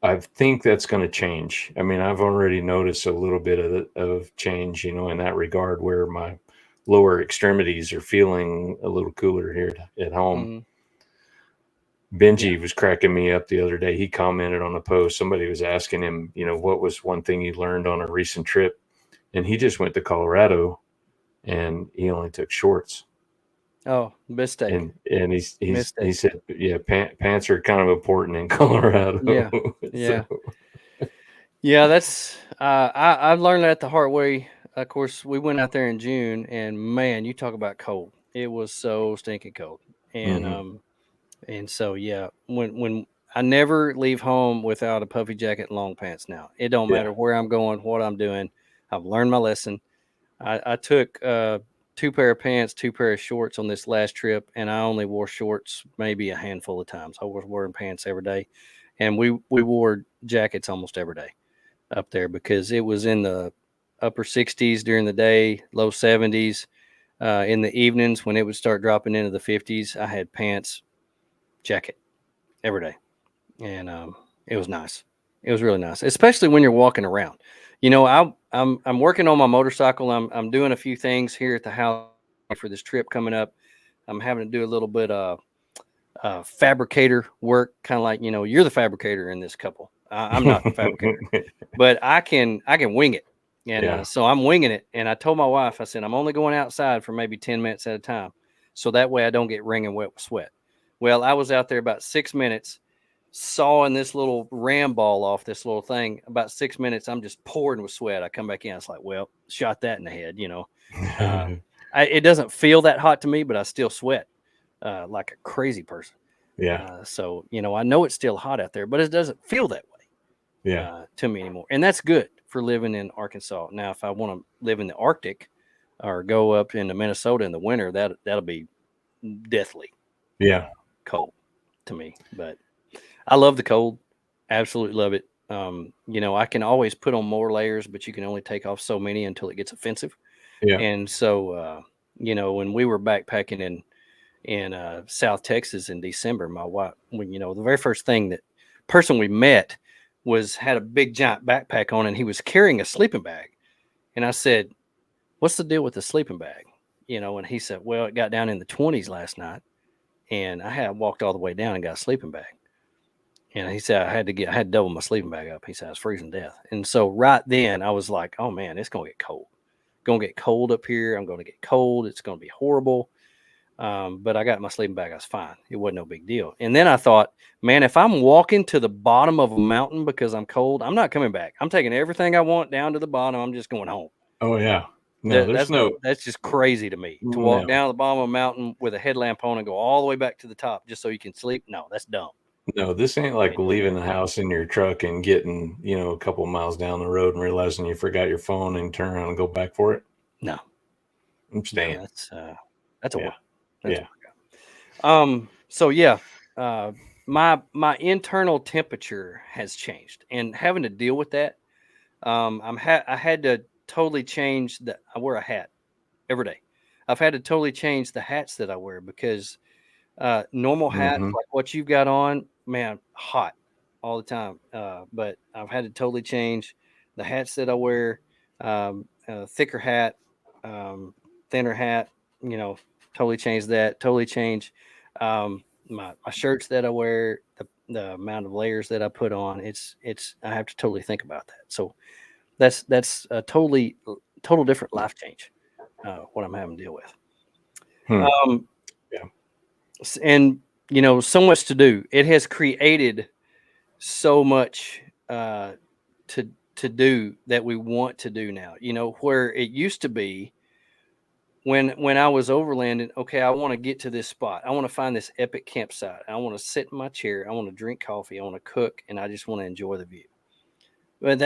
I think that's going to change. I mean, I've already noticed a little bit of change, in that regard, where my lower extremities are feeling a little cooler here at home. Mhm. Yeah. Benji was cracking me up the other day. He commented on a post. Somebody was asking him, what was one thing he learned on a recent trip, and he just went to Colorado and he only took shorts. Oh, mistake. And he Mistake. said, yeah, pants are kind of important in Colorado. Yeah. So Yeah. Yeah, that's I've learned that the hard way. Of course, we went out there in June, and man, you talk about cold. It was so stinking cold, and mhm. um, and so yeah, when I never leave home without a puffy jacket and long pants. Now it don't Yeah. matter where I'm going, what I'm doing. I've learned my lesson. I took two pair of pants, two pair of shorts on this last trip, and I only wore shorts maybe a handful of times. I was wearing pants every day, and we wore jackets almost every day up there because it was in the upper 60s during the day, low 70s. In the evenings, when it would start dropping into the 50s, I had pants, jacket every day, and it was nice. It was really nice, especially when you're walking around. I'm working on my motorcycle. I'm doing a few things here at the house for this trip coming up. I'm having to do a little bit of fabricator work, kind of like you're the fabricator in this couple. I'm not the fabricator, but I can wing it, and Yeah. so I'm winging it. And I told my wife, I said I'm only going outside for maybe 10 minutes at a time, so that way I don't get wringing wet with sweat. Well, I was out there about 6 minutes, sawing this little ram ball off this little thing. About 6 minutes, I'm just pouring with sweat. I come back in. It's like, well, shot that in the head. Uh, it doesn't feel that hot to me, but I still sweat like a crazy person. Yeah. So I know it's still hot out there, but it doesn't feel that way Yeah. to me anymore, and that's good for living in Arkansas. Now, if I want to live in the Arctic or go up into Minnesota in the winter, that'll be deathly Yeah. cold to me. But I love the cold, absolutely love it. I can always put on more layers, but you can only take off so many until it gets offensive. Yeah. And so, when we were backpacking in South Texas in December, my wife, the very first thing that person we met had a big giant backpack on, and he was carrying a sleeping bag. And I said, "What's the deal with the sleeping bag?" And he said, "Well, it got down in the 20s last night, and I had walked all the way down and got a sleeping bag." And he said, I had to double my sleeping bag up. He said, I was freezing to death. And so right then I was like, oh man, it's going to get cold. Going to get cold up here. I'm going to get cold. It's going to be horrible. But I got my sleeping bag. I was fine. It wasn't no big deal. And then I thought, man, if I'm walking to the bottom of a mountain because I'm cold, I'm not coming back. I'm taking everything I want down to the bottom. I'm just going home. Oh yeah. No, there's That's just crazy to me to walk down the bottom of a mountain with a headlamp on and go all the way back to the top just so you can sleep. No, that's dumb. No, this ain't like leaving the house in your truck and getting, a couple miles down the road and realizing you forgot your phone and turn around and go back for it. No, I'm staying. No, that's a work. Yeah. So yeah, my internal temperature has changed, and having to deal with that, I had to totally change I wear a hat every day. I've had to totally change the hats that I wear because normal hats Mm-hmm. like what you've got on, man, hot all the time. But I've had to totally change the hats that I wear. Thicker hat, thinner hat. Totally change that. Totally change my shirts that I wear. The amount of layers that I put on. It's I have to totally think about that. So that's a total different life change. What I'm having to deal with. Um, Yeah. and so much to do. It has created so much to do that we want to do now. Where it used to be when I was overlanding. Okay, I want to get to this spot. I want to find this epic campsite. I want to sit in my chair. I want to drink coffee. I want to cook, and I just want to enjoy the view. But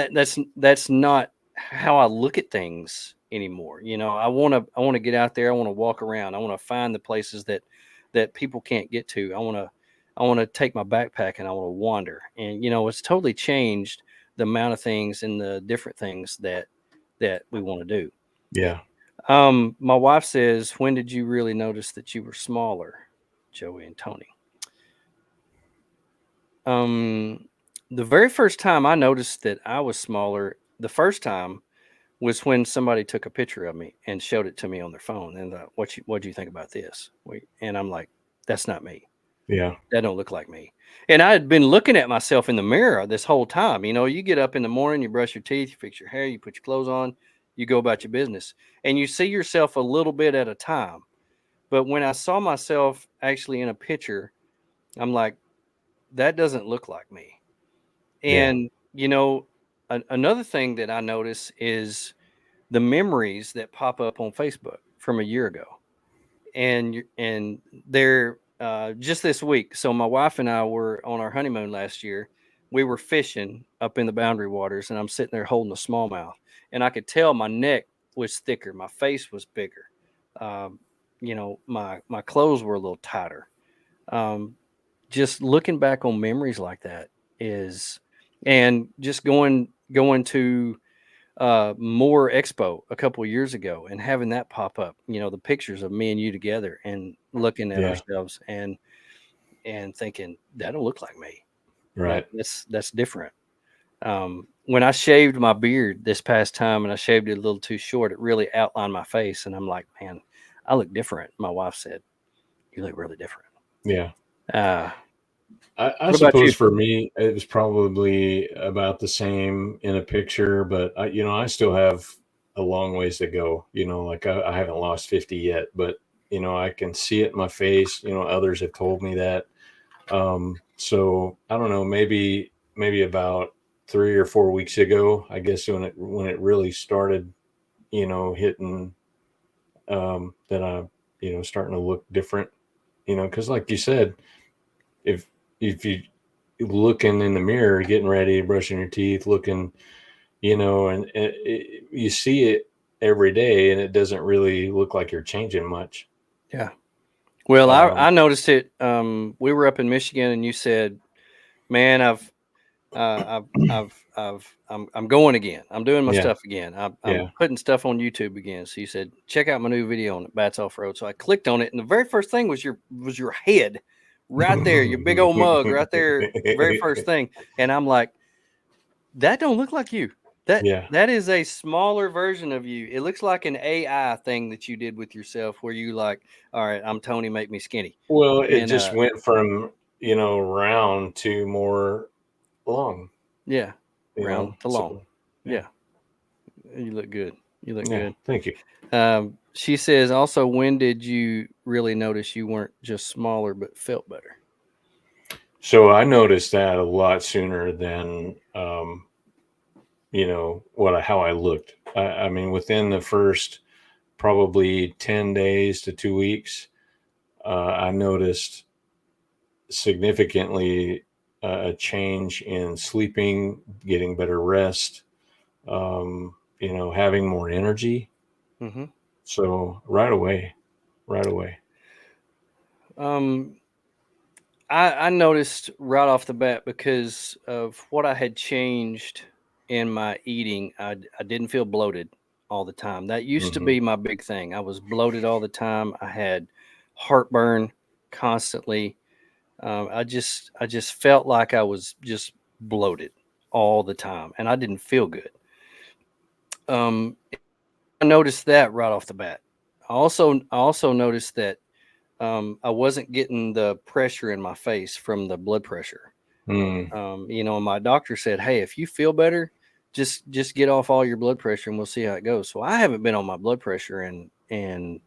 that's not how I look at things anymore. I want to get out there. I want to walk around. I want to find the places that people can't get to. I want to take my backpack and I want to wander. And it's totally changed the amount of things and the different things that we want to do. Yeah. My wife says, when did you really notice that you were smaller, Joey and Tony? The very first time I noticed that I was smaller, the first time was when somebody took a picture of me and showed it to me on their phone. And what do you think about this? And I'm like, that's not me. Yeah. That don't look like me. And I had been looking at myself in the mirror this whole time. You get up in the morning, you brush your teeth, you fix your hair, you put your clothes on, you go about your business, and you see yourself a little bit at a time. But when I saw myself actually in a picture, I'm like, that doesn't look like me. Yeah. And another thing that I notice is the memories that pop up on Facebook from a year ago, and they're just this week. So my wife and I were on our honeymoon last year. We were fishing up in the Boundary Waters, and I'm sitting there holding a smallmouth, and I could tell my neck was thicker, my face was bigger, um, my clothes were a little tighter. Um, just looking back on memories like that is, and just going to more expo a couple of years ago and having that pop up, the pictures of me and you together and looking at Yeah. ourselves and thinking that don't look like me. Right. That's different. When I shaved my beard this past time and I shaved it a little too short, it really outlined my face, and I'm like, man, I look different. My wife said, you look really different. Yeah. uh I what about you? suppose for me, it was probably about the same in a picture, but I still have a long ways to go. Like I haven't lost 50 yet, but you know, I can see it in my face. You know, others have told me that. So I don't know, maybe about 3 or 4 weeks ago, I guess when it really started, you know, hitting, that I, you know, starting to look different, you know, because like you said, if you looking in the mirror, getting ready, brushing your teeth, looking, you know, and you see it every day, and it doesn't really look like you're changing much. Yeah. Well, Um, I noticed it. We were up in Michigan, and you said, "Man, I'm going again. I'm doing my yeah, stuff again. I'm yeah. putting stuff on YouTube again." So you said, "Check out my new video on Bats Off Road." So I clicked on it, and the very first thing was your head, right there, your big old mug, right there, very first thing. And I'm like, that don't look like you. That Yeah. that is a smaller version of you. It looks like an AI thing that you did with yourself, where you like, all right, I'm Tony, make me skinny, Well, it and just went from, you know, round to more long, yeah, you round know. to long, So yeah. yeah. You look good. You look Yeah. good. Thank you. She says also, when did you really notice you weren't just smaller but felt better? So I noticed that a lot sooner than, you know, how I looked. I mean, within the first probably 10 days to 2 weeks, I noticed significantly a change in sleeping, getting better rest, you know, having more energy. Hmm. So right away, right away. Um, I noticed right off the bat because of what I had changed in my eating. I didn't feel bloated all the time. That used to Hmm. be my big thing. I was bloated all the time. I had heartburn constantly. I just felt like I was just bloated all the time, and I didn't feel good. Um, I noticed that right off the bat. I also noticed that I wasn't getting the pressure in my face from the blood pressure. Mm, And my doctor said, "Hey, if you feel better, just get off all your blood pressure, and we'll see how it goes." So I haven't been on my blood pressure in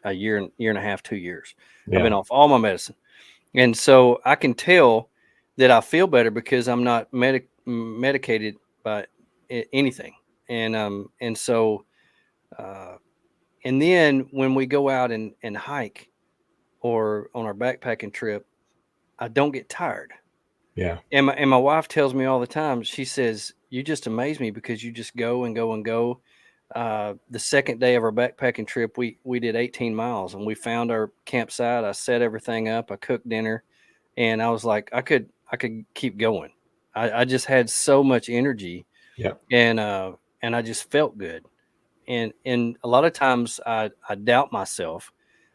a year and a half, 2 years. I've been yeah. off all my medicine, and so I can tell that I feel better because I'm not medicated by anything. And so uh, and then when we go out and hike or on our backpacking trip, I don't get tired. Yeah. And my wife tells me all the time, she says, "You just amaze me because you just go and go and go." The second day of our backpacking trip, we did 18 miles, and we found our campsite. I set everything up. I cooked dinner, and I was like, I could keep going. I just had so much energy, Yeah. and I just felt good. And a lot of times I doubt myself.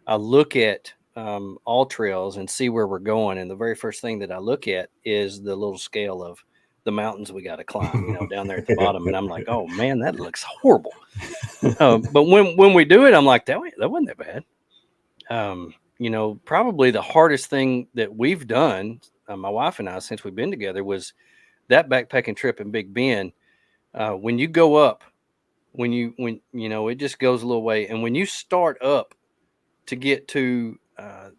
I look at all trails and see where we're going, and the very first thing that I look at is the little scale of the mountains we got to climb, down there at the bottom, and I'm like, oh man, that looks horrible. But when we do it, I'm like, that wasn't that bad. Probably the hardest thing that we've done, my wife and I, since we've been together, was that backpacking trip in Big Bend. When you go up, when it just goes a little way, and when you start up to get to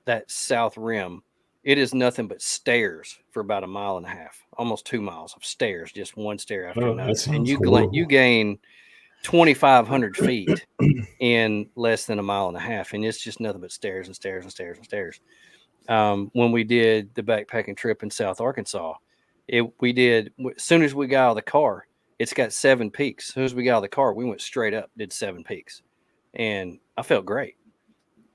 that south rim, it is nothing but stairs for about a mile and a half, almost 2 miles of stairs, just one stair after Oh, that another, and sounds you horrible. gain 2,500 feet in less than a mile and a half, and it's just nothing but stairs and stairs and stairs and stairs. When we did the backpacking trip in South Arkansas, as soon as we got out of the car, it's got 7 peaks. As soon as we got out of the car, we went straight up, did 7 peaks, and I felt great.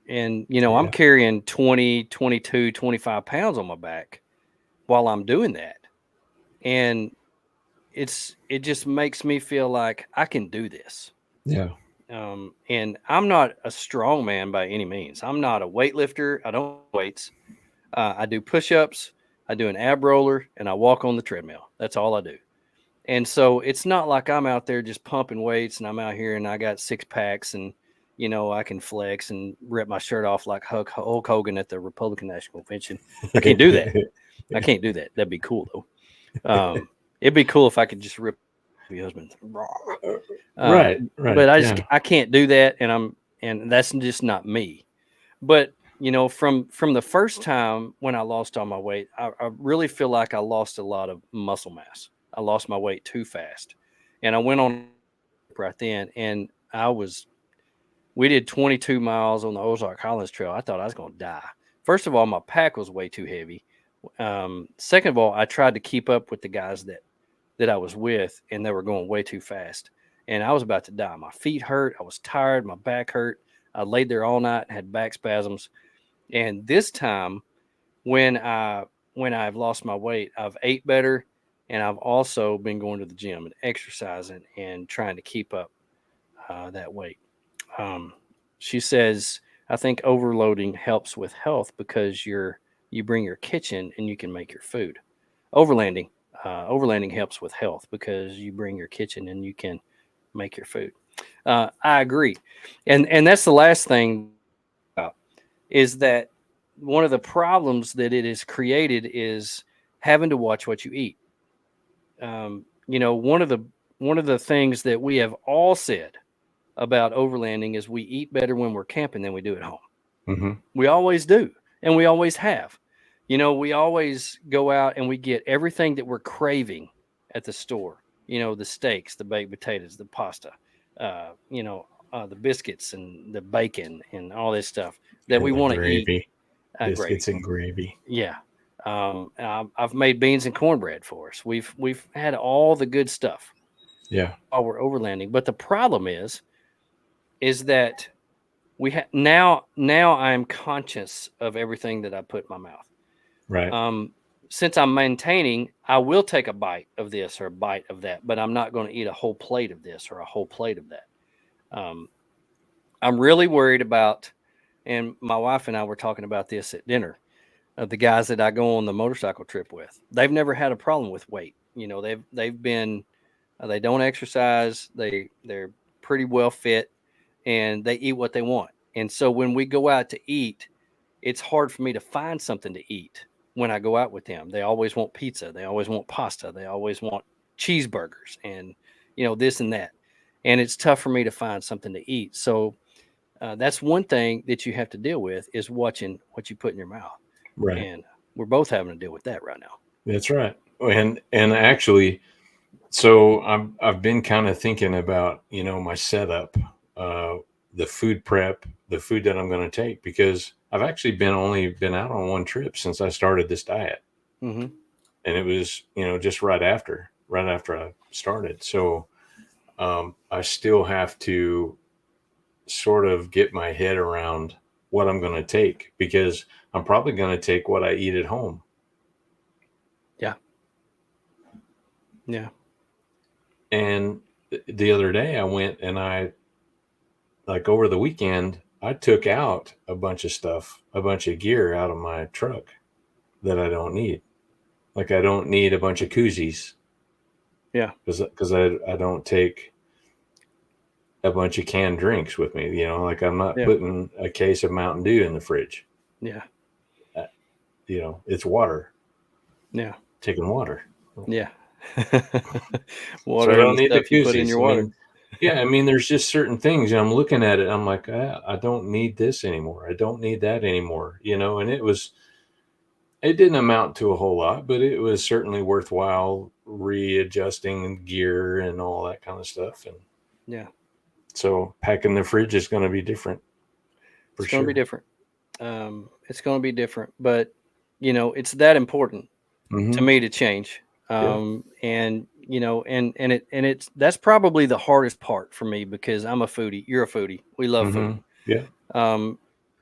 And I'm Yeah. carrying 20, 22, 25 pounds on my back while I'm doing that, and it just makes me feel like I can do this. Yeah. And I'm not a strong man by any means. I'm not a weightlifter. I don't lift weights. I do push-ups, I do an ab roller, and I walk on the treadmill. That's all I do. And so it's not like I'm out there just pumping weights and I'm out here and I got six packs and I can flex and rip my shirt off like Hulk Hogan at the Republican National Convention. I can't do that. I can't do that. That'd be cool though. It'd be cool if I could just rip your husband. Right. Right. But Yeah. I can't do that, and that's just not me. But from the first time when I lost all my weight, I really feel like I lost a lot of muscle mass. I lost my weight too fast, and I went on right then, and we did 22 miles on the Ozark Highlands Trail. I thought I was going to die. First of all, my pack was way too heavy. Second of all, I tried to keep up with the guys that I was with, and they were going way too fast, and I was about to die. My feet hurt. I was tired. My back hurt. I laid there all night, had back spasms. And this time, when I've lost my weight, I've ate better, and I've also been going to the gym and exercising and trying to keep up that weight. Um, she says, I think overloading helps with health because you bring your kitchen and you can make your food. Overlanding, overlanding helps with health because you bring your kitchen and you can make your food. I agree, and that's the last thing is that one of the problems that it has created is having to watch what you eat. One of the things that we have all said about overlanding is we eat better when we're camping than we do at home. Mm-hmm. We always do, and we always have. We always go out and we get everything that we're craving at the store. The steaks, the baked potatoes, the pasta, the biscuits and the bacon and all this stuff that we And the want to eat. gravy, Gravy, biscuits and gravy. yeah. I've made beans and cornbread for us. We've had all the good stuff Yeah. while we're overlanding. But the problem is that now I'm conscious of everything that I put in my mouth. Right. Since I'm maintaining, I will take a bite of this or a bite of that, but I'm not going to eat a whole plate of this or a whole plate of that. Um, I'm really worried about, and my wife and I were talking about this at dinner. The guys that I go on the motorcycle trip with, they've never had a problem with weight. They've been they don't exercise. They're pretty well fit, and they eat what they want. And so when we go out to eat, it's hard for me to find something to eat when I go out with them. They always want pizza. They always want pasta. They always want cheeseburgers and this and that. And it's tough for me to find something to eat. So that's one thing that you have to deal with is watching what you put in your mouth. Right. And we're both having to deal with that right now. That's right. And actually, so I've been kind of thinking about, my setup, uh, the food prep, the food that I'm going to take, because I've actually only been out on one trip since I started this diet. Mm-hmm. And it was, just right after I started. So I still have to sort of get my head around what I'm going to take, because I'm probably going to take what I eat at home. Yeah. Yeah. And the other day I went and like over the weekend, I took out a bunch of stuff, a bunch of gear out of my truck that I don't need. Like I don't need a bunch of koozies. Yeah. Because I don't take a bunch of canned drinks with me. Like I'm not Yeah. putting a case of Mountain Dew in the fridge. Yeah. Uh, it's water. Yeah. Taking water. Yeah. So I Water and don't the need the stuff you put in koozies. your I water. mean, yeah, I mean, there's just certain things, and I'm looking at it. I'm like, I don't need this anymore. I don't need that anymore. And it didn't amount to a whole lot, but it was certainly worthwhile readjusting gear and all that kind of stuff. And Yeah. so packing the fridge is going to be different for It's going to be sure. different. It's going to be different, but it's that important to Mm-hmm. me to change. Yeah. And it's that's probably the hardest part for me because I'm a foodie. You're a foodie. We love food. Mm-hmm. Yeah. Um,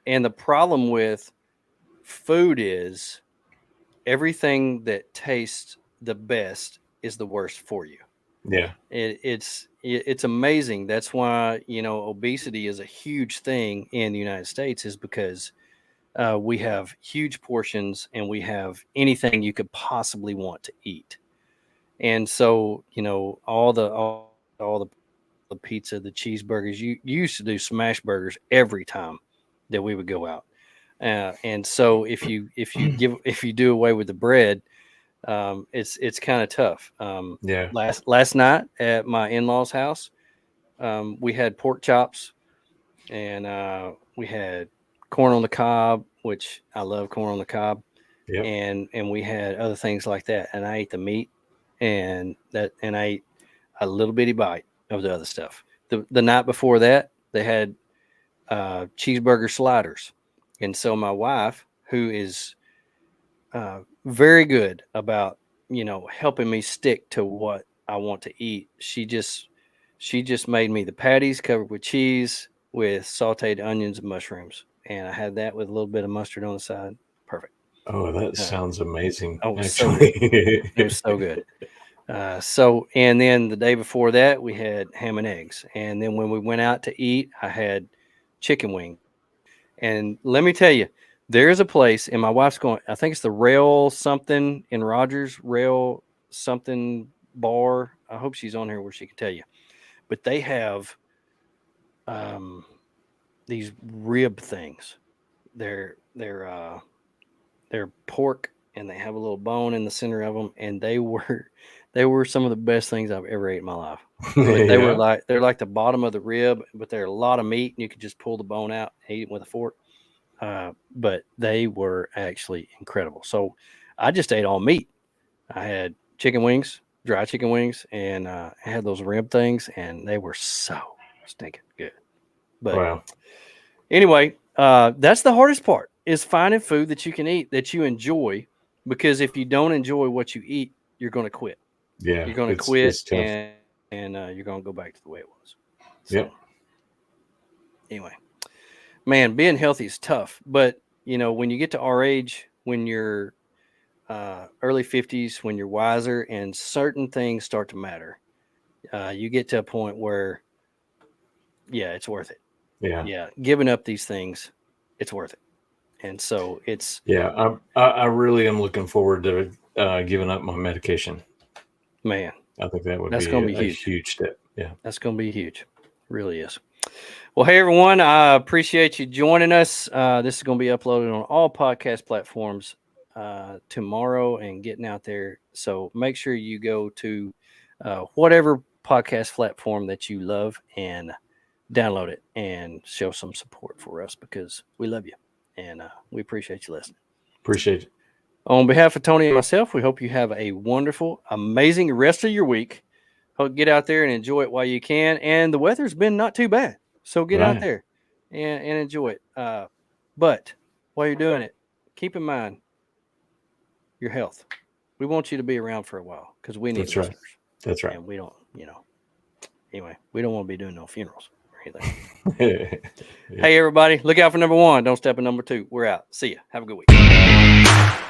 and the problem with food is everything that tastes the best is the worst for you. Yeah. It's amazing. That's why obesity is a huge thing in the United States, is because we have huge portions and we have anything you could possibly want to eat. And so all the pizza, the cheeseburgers. You used to do smash burgers every time that we would go out. And so if you do away with the bread, it's kind of tough. Yeah. Last night at my in-laws' house, we had pork chops and we had corn on the cob, which I love corn on the cob, Yep. and we had other things like that. And I ate the meat, and I ate a little bitty bite of the other stuff. The night before that, they had cheeseburger sliders, and so my wife, who is very good about helping me stick to what I want to eat, she just made me the patties covered with cheese with sauteed onions and mushrooms, and I had that with a little bit of mustard on the side. Perfect. Oh, that Uh, sounds amazing, oh, it was so good. actually. It was so good. And then the day before that, we had ham and eggs. And then when we went out to eat, I had chicken wing. And let me tell you, there's a place, and my wife's going, I think it's the Rail something in Rogers, Rail something bar. I hope she's on here where she can tell you. But they have these rib things. They're pork, and they have a little bone in the center of them, and they were some of the best things I've ever ate in my life. But Yeah. they're like the bottom of the rib, but they're a lot of meat, and you could just pull the bone out and eat it with a fork. But they were actually incredible. So I just ate all meat. I had chicken wings, dry chicken wings, and I had those rib things, and they were so stinking good. But Wow. anyway, that's the hardest part, is finding food that you can eat that you enjoy, because if you don't enjoy what you eat, you're going to quit. Yeah. You're going to quit, It's tough. and you're going to go back to the way it was. Yep. So anyway, man, being healthy is tough, but when you get to our age, when you're early 50s, when you're wiser and certain things start to matter, you get to a point where, yeah, it's worth it. Yeah. Yeah, giving up these things, it's worth it. And so it's, Yeah. I really am looking forward to giving up my medication. man, I think that would that's be going to be a huge. huge step. Yeah. That's going to be huge. Really is. Well, hey, everyone, I appreciate you joining us. This is going to be uploaded on all podcast platforms tomorrow and getting out there. So make sure you go to whatever podcast platform that you love and download it and show some support for us, because we love you and we appreciate you listening. Appreciate it. On behalf of Tony and myself, we hope you have a wonderful, amazing rest of your week. Hope get out there and enjoy it while you can. And the weather's been not too bad, so get out Right. there and enjoy it. But while you're doing it, keep in mind your health. We want you to be around for a while because we need That's right. listeners. That's right. And we don't, anyway, we don't want to be doing no funerals or anything. Yeah. Hey, everybody, look out for number 1. Don't step in number 2. We're out. See ya. Have a good week.